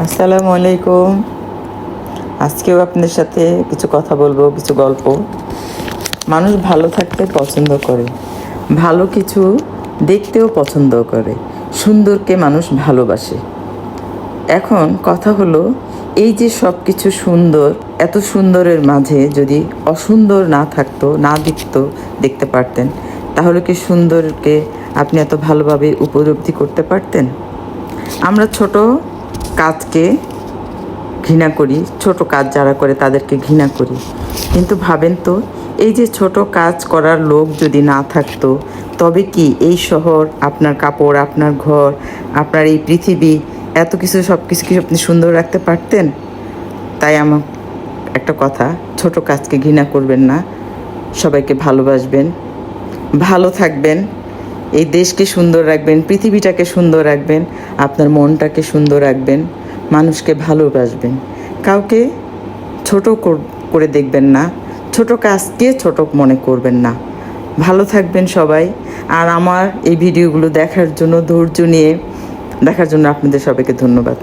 আসসালামু আলাইকুম। আজকেও আপনাদের সাথে কিছু কথা বলবো, কিছু গল্প। মানুষ ভালো থাকতে পছন্দ করে, ভালো কিছু দেখতেও পছন্দ করে, সুন্দরকে মানুষ ভালোবাসে। এখন কথা হলো, এই যে সব কিছু সুন্দর, এত সুন্দরের মাঝে যদি অসুন্দর না থাকতো, না দেখতে পারতেন, তাহলে কি সুন্দরকে আপনি এত ভালোভাবে উপলব্ধি করতে পারতেন? আমরা ছোট কাজকে ঘৃণা করি, ছোট কাজ যারা করে তাদেরকে ঘৃণা করি। কিন্তু ভাবেন তো, এই যে ছোট কাজ করার লোক যদি না থাকতো, তবে কি এই শহর, আপনার কাপড়, আপনার ঘর, আপনার এই পৃথিবী, এত কিছু সব কিছু কি আপনি সুন্দর রাখতে পারতেন? তাই আমার একটা কথা, ছোট কাজকে ঘৃণা করবেন না, সবাইকে ভালোবাসবেন, ভালো থাকবেন, এই দেশকে সুন্দর রাখবেন, পৃথিবীটাকে সুন্দর রাখবেন, আপনার মনটাকে সুন্দর রাখবেন, মানুষকে ভালোবাসবেন, কাউকে ছোট করে দেখবেন না, ছোট কাজকে ছোট মনে করবেন না। ভালো থাকবেন সবাই। আর আমার এই ভিডিওগুলো দেখার জন্য, ধৈর্য নিয়ে দেখার জন্য আপনাদের সবাইকে ধন্যবাদ।